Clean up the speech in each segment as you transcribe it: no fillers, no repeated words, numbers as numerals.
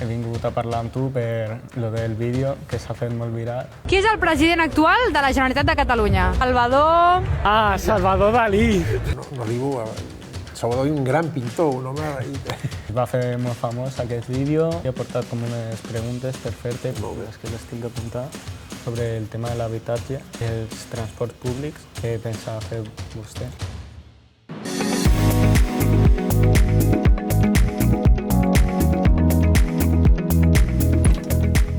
He vingut a parlar amb tu per lo del vídeo que s'ha fet molt viral. Qui és el president actual de la Generalitat de Catalunya? Salvador... Ah, Salvador Dalí! No arribo a... Salvador és un gran pintor, un home... Es va fer molt famós aquest vídeo. He portat com unes preguntes per fer-te, és que les tinc apuntat, sobre el tema de l'habitatge i els transports públics. Què pensa fer vostè?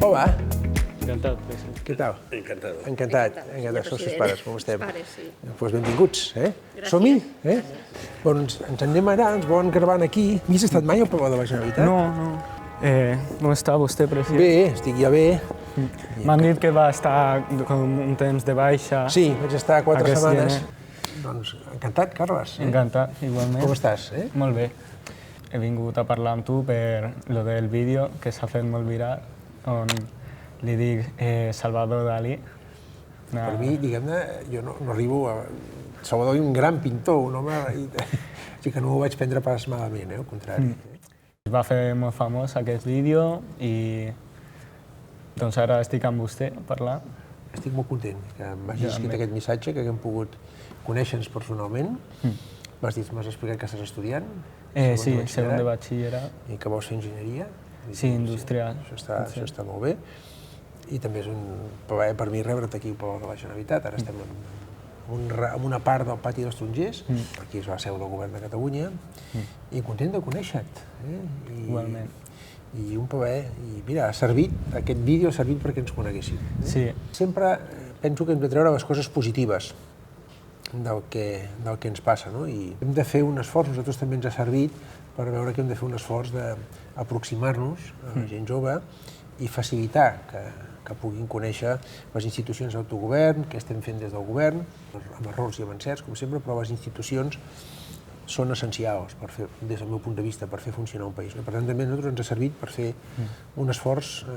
Hola, Encantat, president. què tal? Encantado. Encantat, som seus pares, com estem? Pares, sí. Doncs benvinguts, Som-hi, Doncs ens anem allà, ens volen gravar aquí. Has estat mai al Palau de la Generalitat? No. Com està vostè, president? Bé, estic ja bé. M'han dit que va estar com un temps de baixa. Sí, vaig estar 4 Aquest setmanes. gener. Doncs encantat, Carles. Encantat, igualment. Com estàs? Molt bé. He vingut a parlar amb tu per lo del vídeo que s'ha fet molt viral, on li dic Salvador Dalí. Per mi, diguem-ne, jo no arribo a... Salvador és un gran pintor, un home... Així que no ho vaig prendre pas malament, al contrari. Es va fer molt famós aquest vídeo i doncs ara estic amb vostè parlant. Estic molt content que m'hagis escrit aquest missatge, que haguem pogut conèixer-nos personalment. M'has explicat que estàs estudiant. Sí, segon de batxillerat. I que vols fer enginyeria. Sí, industrial. Això està molt bé. I també és un plaer per mi rebre't aquí al Palau de la Generalitat. Ara estem en una part del pati dels Tarongers, aquí és la seu del govern de Catalunya, i content de conèixer-te. Igualment. I un plaer. I mira, aquest vídeo ha servit perquè ens coneguéssim. Sí. Sempre penso que hem de treure les coses positives del que ens passa, no? I hem de fer un esforç, nosaltres també ens ha servit per veure que hem de fer un esforç d'aproximar-nos a la gent jove i facilitar que puguin conèixer les institucions d'autogovern, què estem fent des del govern, amb errors i amb encerts, com sempre, però les institucions són essencials, des del meu punt de vista, per fer funcionar un país. Per tant, també a nosaltres ens ha servit per fer un esforç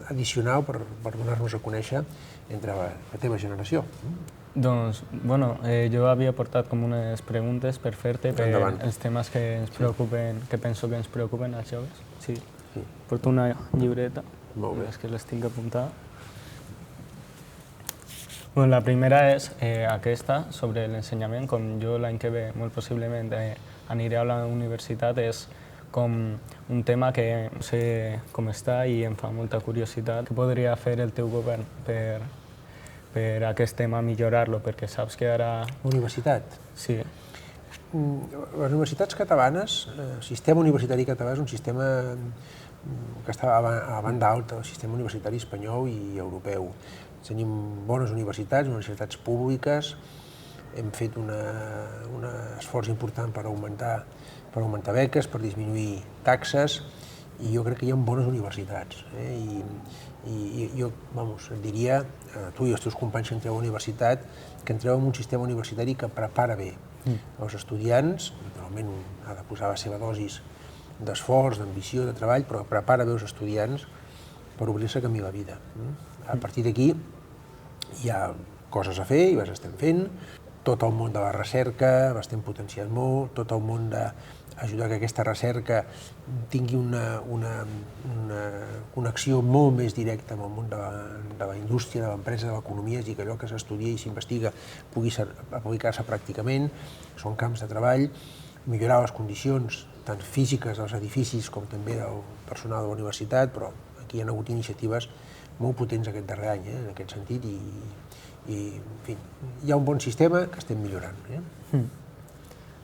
addicional per donar-nos a conèixer entre la teva generació. Doncs, jo havia portat com unes preguntes per fer-te per els temes que ens preocupen, que penso que ens preocupen als joves. Sí. Porto una llibreta. Molt bé. És que les tinc apuntades. La primera és aquesta, sobre l'ensenyament. Com jo l'any que ve, molt possiblement, aniré a la universitat, és com un tema que no sé com està i em fa molta curiositat. Què podria fer el teu govern per aquest tema, millorar-lo? Perquè saps que ara... Universitat? Sí. Les universitats catalanes, el sistema universitari català és un sistema que està a banda alta del sistema universitari espanyol i europeu. Tenim bones universitats públiques, hem fet un esforç important per augmentar beques, per disminuir taxes, i jo crec que hi ha bones universitats. I jo, et diria, tu i els teus companys que entreu a la universitat, que entreu en un sistema universitari que prepara bé els estudiants, naturalment ha de posar la seva dosis d'esforç, d'ambició, de treball, però prepara bé els estudiants per obrir-se camí a la vida. A partir d'aquí hi ha coses a fer i les estem fent, tot el món de la recerca l'estem potenciant molt, tot el món d'ajudar que aquesta recerca tingui una connexió molt més directa amb el món de la indústria, de l'empresa, de l'economia, i que allò que s'estudia i s'investiga pugui aplicar-se pràcticament. Són camps de treball, millorar les condicions tant físiques dels edificis com també del personal de la universitat, però aquí hi ha hagut iniciatives molt potents aquest darrer any, en aquest sentit, i en fi, hi ha un bon sistema que estem millorant.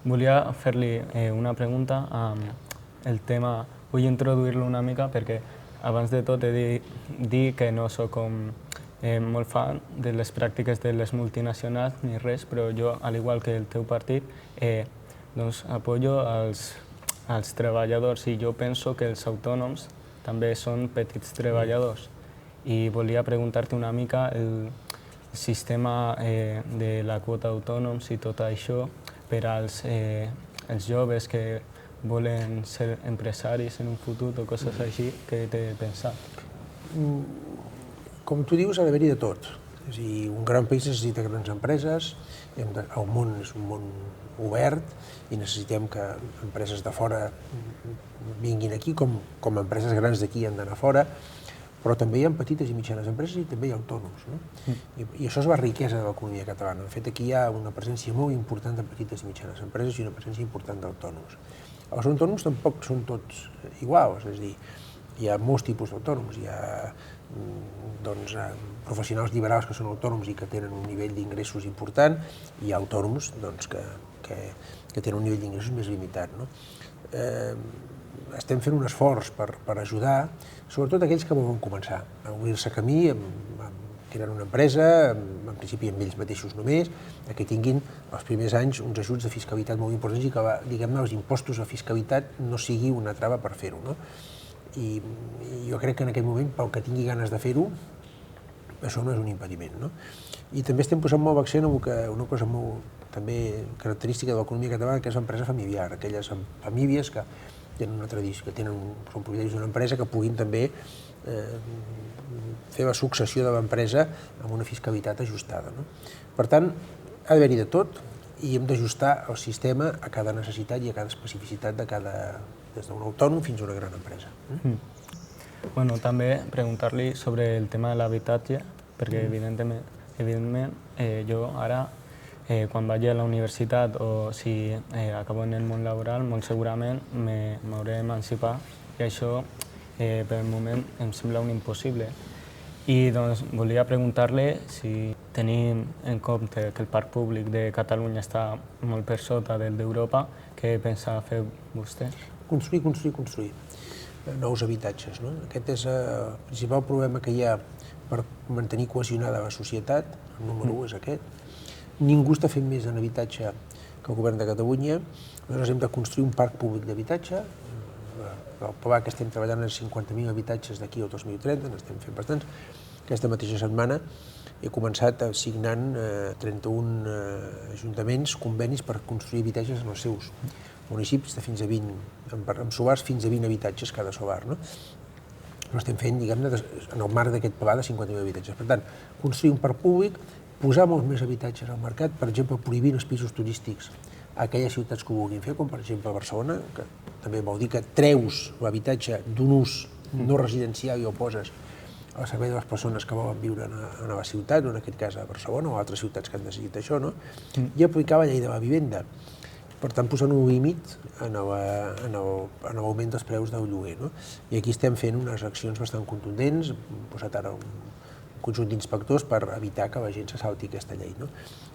Volia fer-li una pregunta amb el tema, vull introduir-lo una mica perquè abans de tot he de dir que no soc molt fan de les pràctiques de les multinacionals ni res, però jo, al igual que el teu partit, apoyo als treballadors i jo penso que els autònoms també són petits treballadors. I volia preguntar-te una mica el sistema de la quota d'autònoms i tot això per als joves que volen ser empresaris en un futur o coses així, què t'he pensat? Com tu dius, ha d'haver-hi de tot. És a dir, un gran país necessita grans empreses, el món és un món obert i necessitem que empreses de fora vinguin aquí, com empreses grans d'aquí han d'anar fora, però també hi ha petites i mitjanes empreses i també hi ha autònoms. I això és la riquesa de l'economia catalana. De fet, aquí hi ha una presència molt important de petites i mitjanes empreses i una presència important d'autònoms. Els autònoms tampoc són tots iguals, és a dir, hi ha molts tipus d'autònoms. Hi ha professionals liberals que són autònoms i que tenen un nivell d'ingressos important, i hi ha autònoms que tenen un nivell d'ingressos més limitat. Estem fent un esforç per ajudar, sobretot aquells que volen començar a obrir-se camí, tenen una empresa, en principi amb ells mateixos només, que tinguin els primers anys uns ajuts de fiscalitat molt importants i que, diguem-ne, els impostos a fiscalitat no sigui una trava per fer-ho. I jo crec que en aquest moment, pel que tingui ganes de fer-ho, això no és un impediment. I també estem posant molt l'accent en una cosa molt també característica de l'economia catalana, que és l'empresa familiar, aquelles famílies que tenen una tradició, que són propietaris d'una empresa, que puguin també fer la successió de l'empresa amb una fiscalitat ajustada. Per tant, ha d'haver-hi de tot i hem d'ajustar el sistema a cada necessitat i a cada especificitat de des d'un autònom fins a una gran empresa. Bueno, també preguntar-li sobre el tema de l'habitatge, perquè evidentment jo ara, quan vaig a la universitat o si acabo en el món laboral, molt segurament m'hauré d'emancipar i això per el moment em sembla un impossible. I doncs volia preguntar-li si tenim en compte que el parc públic de Catalunya està molt per sota del d'Europa, què pensa fer vostè? Construir nous habitatges. Aquest és el principal problema que hi ha per mantenir cohesionada la societat. El número 1 és aquest. Ningú està fent més en habitatge que el govern de Catalunya. Nosaltres hem de construir un parc públic d'habitatge. El pla que estem treballant és 50.000 habitatges d'aquí al 2030, n'estem fent bastants. Aquesta mateixa setmana he començat signant 31 ajuntaments convenis per construir habitatges en els seus municipis de fins a 20, amb solars fins a 20 habitatges cada solar. Ho estem fent, diguem-ne, en el marc d'aquest pla de 50.000 habitatges. Per tant, construir un parc públic, posar molts més habitatges al mercat, per exemple, prohibint els pisos turístics a aquelles ciutats que ho vulguin fer, com per exemple Barcelona, que també vol dir que treus l'habitatge d'un ús no residencial i el poses al servei de les persones que volen viure en la ciutat, o en aquest cas a Barcelona o a altres ciutats que han decidit això, i aplicar la llei de la vivenda. Per tant, posant un límit en l'augment dels preus del lloguer. I aquí estem fent unes accions bastant contundents, hem posat ara un conjunt d'inspectors per evitar que la gent se salti aquesta llei.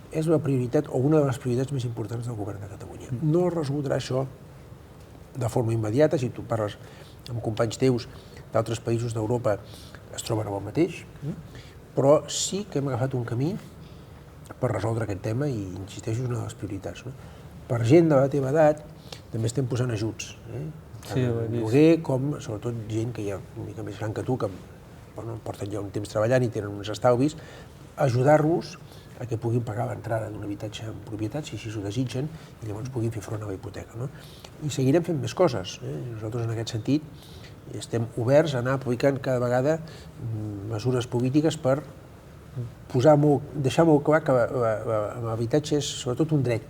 És la prioritat, o una de les prioritats més importants del govern de Catalunya. No es resoldrà això de forma immediata, si tu parles amb companys teus d'altres països d'Europa es troben amb el mateix, però sí que hem agafat un camí per resoldre aquest tema i, insisteixo, és una de les prioritats. Per gent de la teva edat també estem posant ajuts, tant en lloguer com, sobretot, gent que ja una mica més gran que tu, que porten ja un temps treballant i tenen uns estalvis, ajudar-los a que puguin pagar l'entrada d'un habitatge en propietat, si així ho desitgen, i llavors puguin fer front a la hipoteca. I seguirem fent més coses. Nosaltres, en aquest sentit, estem oberts a anar aplicant cada vegada mesures polítiques per deixar molt clar que l'habitatge és sobretot un dret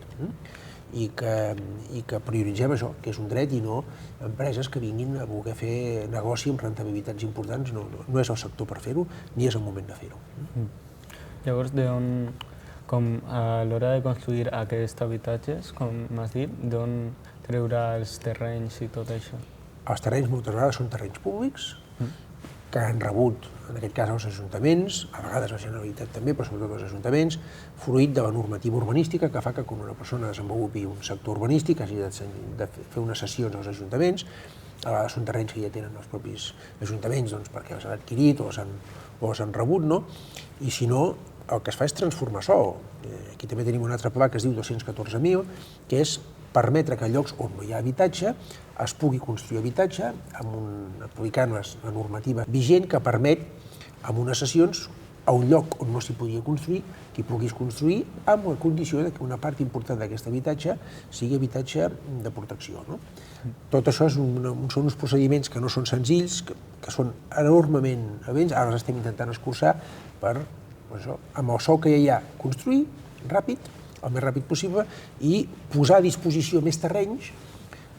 i que prioritzem això, que és un dret i no empreses que vinguin a voler fer negoci amb rentabilitats importants. No és el sector per fer-ho, ni és el moment de fer-ho. Llavors, com a l'hora de construir aquests habitatges, com m'has dit, d'on treure els terrenys i tot això? Els terrenys moltes vegades són terrenys públics que han rebut, en aquest cas, els ajuntaments, a vegades la Generalitat també, però sobretot els ajuntaments, fruit de la normativa urbanística que fa que quan una persona desenvolupi un sector urbanístic hagi de fer unes cessions als ajuntaments. A vegades són terrenys que ja tenen els propis ajuntaments perquè els han adquirit o els han rebut, i si no, el que es fa és transformar sòl. Aquí també tenim un altre pla que es diu 214.000, que és permetre que llocs on no hi ha habitatge es pugui construir habitatge aplicant la normativa vigent que permet, amb unes cessions, a un lloc on no s'hi podia construir, que hi puguis construir amb la condició que una part important d'aquest habitatge sigui habitatge de protecció. Tot això són uns procediments que no són senzills, que són enormement lents, ara els estem intentant escurçar per, amb el sòl que ja hi ha, construir ràpid, el més ràpid possible, i posar a disposició més terrenys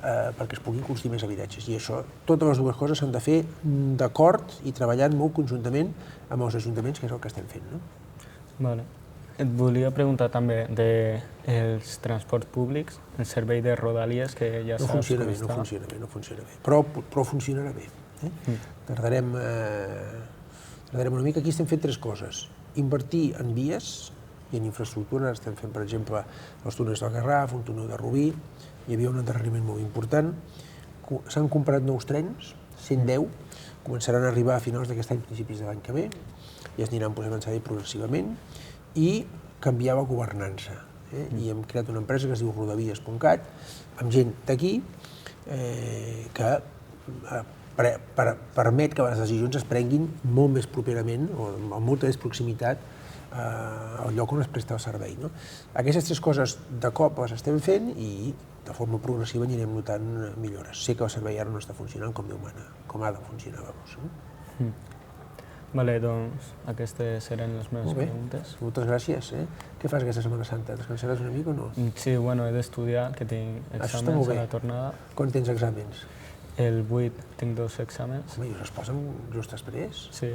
perquè es puguin construir més habitatges. I això, totes les dues coses s'han de fer d'acord i treballant molt conjuntament amb els ajuntaments, que és el que estem fent. Vale. Et volia preguntar també dels transports públics, el servei de Rodalies, que ja saps com està. No funciona bé, però funcionarà bé. Tardarem una mica. Aquí estem fent 3 coses. Invertir en vies i en infraestructura. Estem fent, per exemple, els túnels del Garraf, un túnel de Rubí. Hi havia un endarreriment molt important. S'han comprat nous trens, 110, començaran a arribar a finals d'aquest any, principis de l'any que ve, i es aniran posant en servei progressivament, i canviar la governança. I hem creat una empresa que es diu rodavies.cat, amb gent d'aquí, que permet que les decisions es prenguin molt més properament, o amb molta més proximitat, al lloc on es presta el servei. Aquestes 3 coses de cop les estem fent i de forma progressiva anirem notant millores. Sé que el servei ara no està funcionant com Déu mana, com ha de funcionar. Vale, doncs aquestes eren les meves preguntes. Moltes gràcies. Què fas aquesta Setmana Santa? Descansaràs una mica o no? Sí, bueno, he d'estudiar, que tinc exàmens a la tornada. Quan tens exàmens? El 8 tinc 2 exàmens. Home, i us els posen just després? Sí.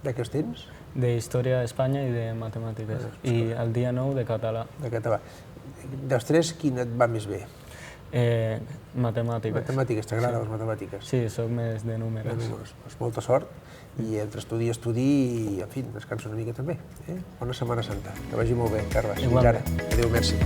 De què els tens? De Història d'Espanya i de Matemàtiques. I el dia 9 de Català. De català. Dels 3, quin et va més bé? Matemàtiques. Matemàtiques, t'agraden les matemàtiques? Sí, soc més de números. Doncs molta sort i entre estudi i estudi, i en fi, descansa una mica també. Bona Setmana Santa. Que vagi molt bé, Carles. Igualment. Adéu, merci.